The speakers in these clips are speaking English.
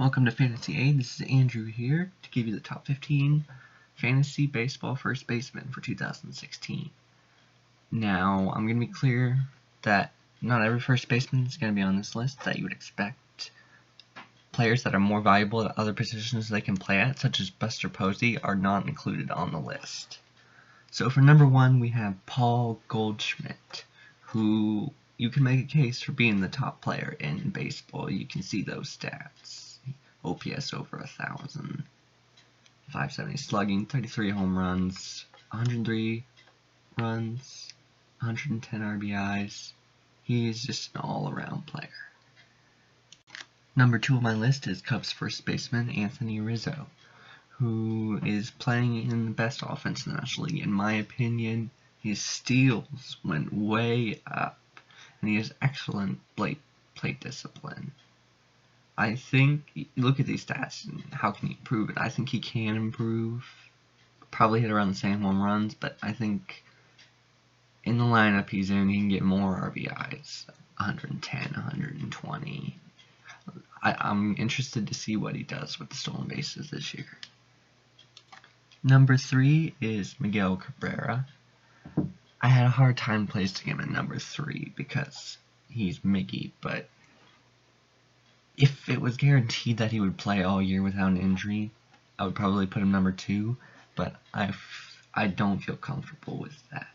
Welcome to Fantasy A. This is Andrew here to give you the top 15 fantasy baseball first basemen for 2016. Now, I'm going to be clear that not every first baseman is going to be on this list that you would expect. Players that are more valuable at other positions they can play at, such as Buster Posey, are not included on the list. So for number 1, we have Paul Goldschmidt, who you can make a case for being the top player in baseball. You can see those stats. OPS over 1,000, 570 slugging, 33 home runs, 103 runs, 110 RBIs. He is just an all-around player. Number 2 on my list is Cubs first baseman Anthony Rizzo, who is playing in the best offense in the National League. In my opinion, his steals went way up, and he has excellent plate discipline. I think, look at these stats, and how can he improve it? I think he can improve, probably hit around the same home runs, but I think in the lineup he's in, he can get more RBIs, 110, 120. I'm interested to see what he does with the stolen bases this year. Number 3 is Miguel Cabrera. I had a hard time placing him at number 3 because he's Miggy, but if it was guaranteed that he would play all year without an injury, I would probably put him number 2, but I don't feel comfortable with that.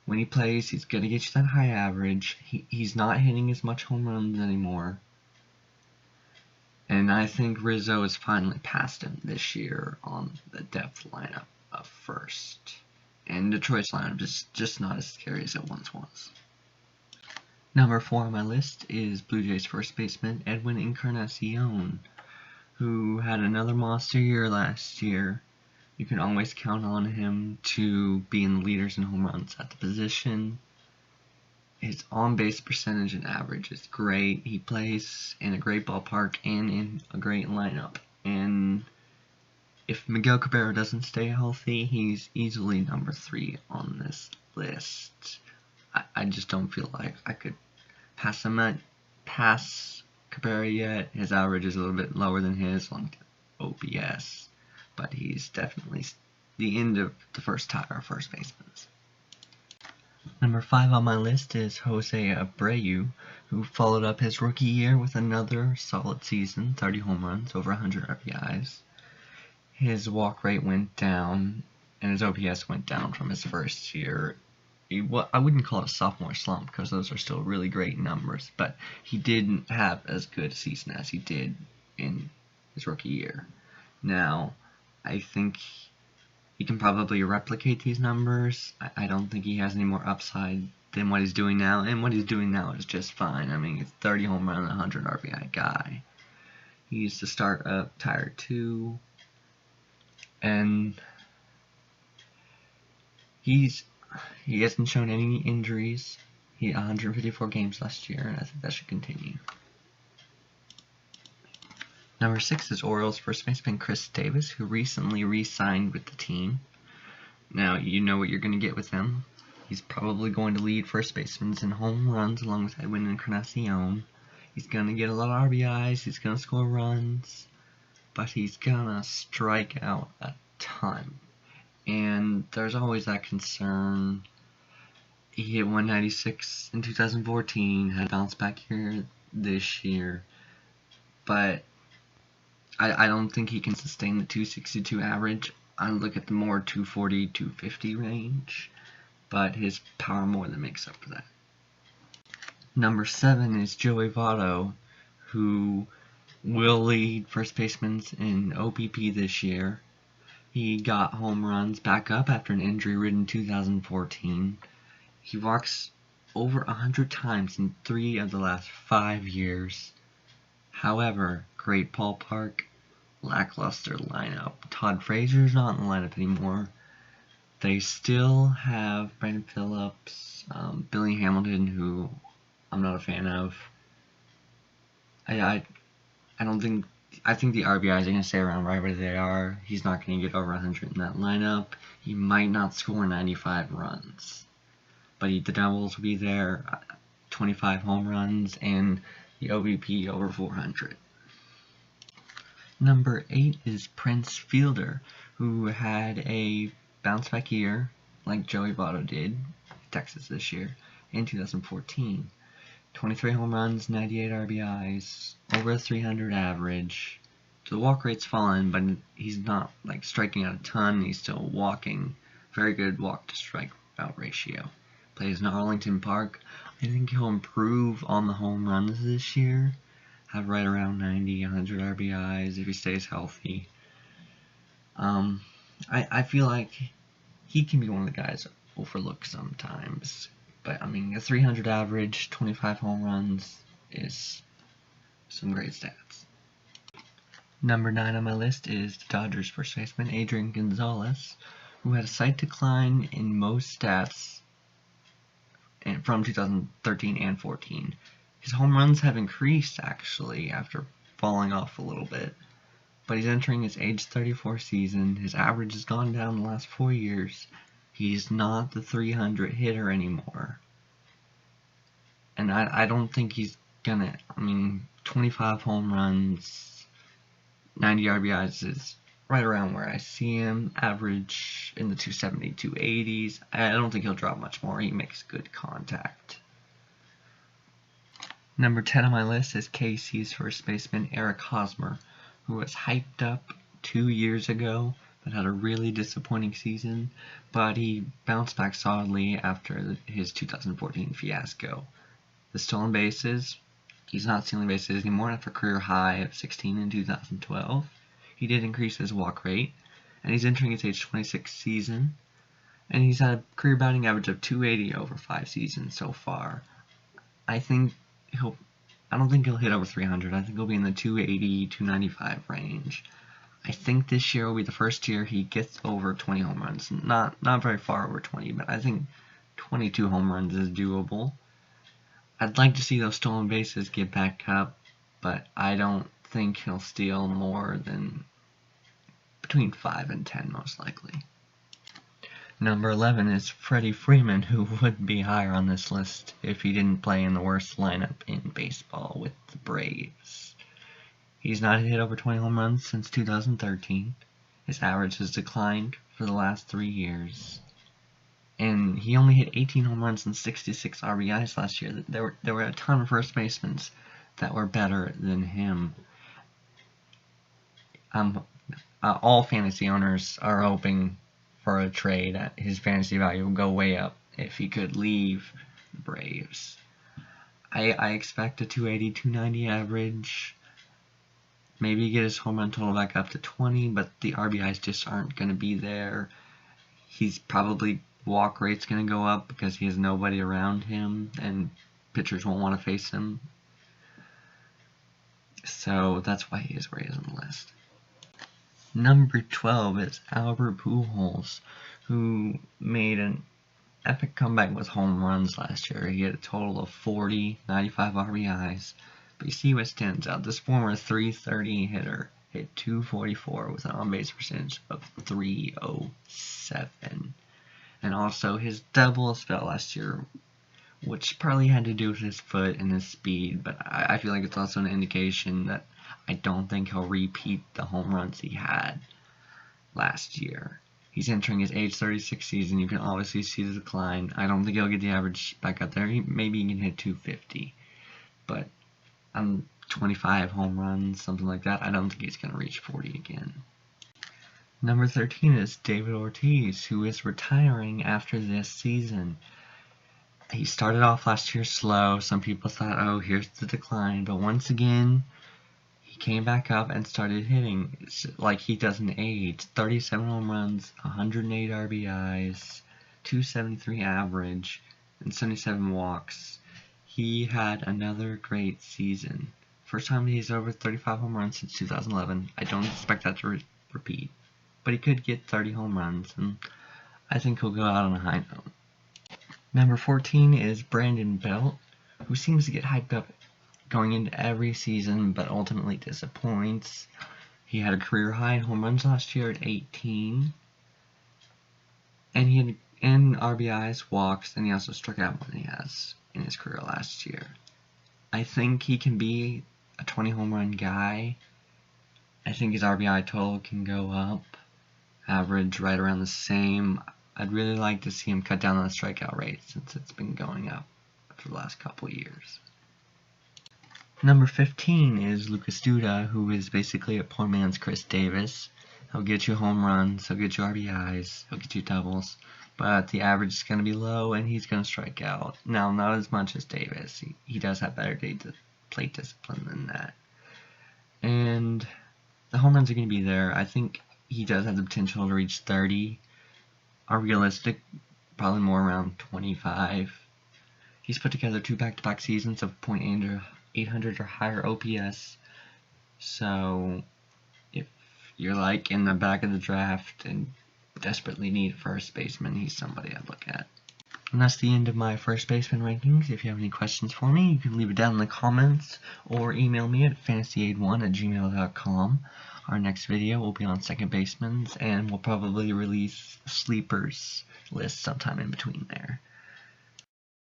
When he plays, he's going to get you that high average. He's not hitting as much home runs anymore. And I think Rizzo has finally passed him this year on the depth lineup of first. And Detroit's lineup is just not as scary as it once was. Number 4 on my list is Blue Jays first baseman Edwin Encarnacion, who had another monster year last year. You can always count on him to be in the leaders in home runs at the position. His on-base percentage and average is great. He plays in a great ballpark and in a great lineup. And if Miguel Cabrera doesn't stay healthy, he's easily number 3 on this list. I just don't feel like I could pass Cabrera yet. His average is a little bit lower than his on OPS, but he's definitely the end of the first tier of first basemen. Number 5 on my list is Jose Abreu, who followed up his rookie year with another solid season, 30 home runs, over 100 RBIs. His walk rate went down, and his OPS went down from his first year. I wouldn't call it a sophomore slump because those are still really great numbers, but he didn't have as good a season as he did in his rookie year. Now, I think he can probably replicate these numbers. I don't think he has any more upside than what he's doing now, and what he's doing now is just fine. I mean, he's 30 home run, 100 RBI guy. He used to start up tier 2, and he hasn't shown any injuries. He had 154 games last year, and I think that should continue. Number 6 is Orioles first baseman Chris Davis, who recently re-signed with the team. Now, you know what you're going to get with him. He's probably going to lead first basemen in home runs along with Edwin Encarnacion. He's going to get a lot of RBIs, he's going to score runs, but he's going to strike out a ton. And there's always that concern. He hit 196 in 2014, had a bounce back here this year, but I don't think he can sustain the 262 average. I look at the more 240, 250 range, but his power more than makes up for that. Number 7 is Joey Votto, who will lead first basemen in OBP this year. He got home runs back up after an injury-ridden 2014. He walks over 100 times in 3 of the last 5 years. However, great ballpark, lackluster lineup. Todd Frazier's not in the lineup anymore. They still have Brandon Phillips, Billy Hamilton, who I'm not a fan of. I think the RBIs are going to stay around right where they are. He's not going to get over 100 in that lineup. He might not score 95 runs. But the doubles will be there, 25 home runs, and the OBP over 400. Number 8 is Prince Fielder, who had a bounce-back year like Joey Votto did, Texas this year, in 2014. 23 home runs, 98 RBIs, over a 300 average. So the walk rate's fallen, but he's not like striking out a ton. He's still walking. Very good walk-to-strike out ratio. Plays in Arlington Park. I think he'll improve on the home runs this year. Have right around 90, 100 RBIs if he stays healthy. I feel like he can be one of the guys overlooked sometimes. But, I mean, a 300 average, 25 home runs is some great stats. Number 9 on my list is the Dodgers first baseman Adrian Gonzalez, who had a slight decline in most stats from 2013 and 14. His home runs have increased, actually, after falling off a little bit. But he's entering his age 34 season. His average has gone down the last 4 years. He's not the 300 hitter anymore. And I don't think he's gonna, 25 home runs, 90 RBIs is right around where I see him. Average in the 270, 280s. I don't think he'll drop much more. He makes good contact. Number 10 on my list is KC's first baseman Eric Hosmer, who was hyped up 2 years ago, but had a really disappointing season, but he bounced back solidly after his 2014 fiasco. The stolen bases, he's not stealing bases anymore after a career high of 16 in 2012. He did increase his walk rate, and he's entering his age 26 season, and he's had a career batting average of 280 over 5 seasons so far. I don't think he'll hit over 300. I think he'll be in the 280, 295 range. I think this year will be the first year he gets over 20 home runs. Not very far over 20, but I think 22 home runs is doable. I'd like to see those stolen bases get back up, but I don't think he'll steal more than between 5 and 10 most likely. Number 11 is Freddie Freeman, who would be higher on this list if he didn't play in the worst lineup in baseball with the Braves. He's not hit over 20 home runs since 2013. His average has declined for the last 3 years. And he only hit 18 home runs and 66 RBIs last year. There were a ton of first basemen that were better than him. All fantasy owners are hoping for a trade. His fantasy value will go way up if he could leave the Braves. I expect a 280, 290 average. Maybe get his home run total back up to 20, but the RBIs just aren't going to be there. He's probably walk rate's going to go up because he has nobody around him, and pitchers won't want to face him. So that's why he is where he is on the list. Number 12 is Abreu Pujols, who made an epic comeback with home runs last year. He had a total of 40, 95 RBIs. But you see what stands out. This former 330 hitter hit 244 with an on-base percentage of 307. And also his double spell last year, which partly had to do with his foot and his speed, but I feel like it's also an indication that I don't think he'll repeat the home runs he had last year. He's entering his age 36 season. You can obviously see the decline. I don't think he'll get the average back up there. Maybe he can hit 250, but 25 home runs, something like that. I don't think he's going to reach 40 again. Number 13 is David Ortiz, who is retiring after this season. He started off last year slow. Some people thought, oh, here's the decline. But once again, he came back up and started hitting. It's like he doesn't age. 37 home runs, 108 RBIs, 273 average, and 77 walks. He had another great season. First time he's over 35 home runs since 2011. I don't expect that to repeat. But he could get 30 home runs, and I think he'll go out on a high note. Number 14 is Brandon Belt, who seems to get hyped up going into every season, but ultimately disappoints. He had a career high in home runs last year at 18, and he had RBIs, walks, and he also struck out more than he has in his career last year. I think he can be a 20 home run guy, I think his RBI total can go up. Average right around the same. I'd really like to see him cut down on the strikeout rate since it's been going up for the last couple of years. Number 15 is Lucas Duda, who is basically a poor man's Chris Davis. He'll get you home runs, he'll get you RBIs, he'll get you doubles, but the average is going to be low and he's going to strike out. Now, not as much as Davis. He does have better plate discipline than that. And the home runs are going to be there. I think he does have the potential to reach 30. Are realistic, probably more around 25. He's put together 2 back-to-back seasons of .800 or higher OPS. So if you're like in the back of the draft and desperately need a first baseman, he's somebody I'd look at. And that's the end of my first baseman rankings. If you have any questions for me, you can leave it down in the comments or email me at fantasyaid1@gmail.com. Our next video will be on second basemen, and we'll probably release sleepers list sometime in between there.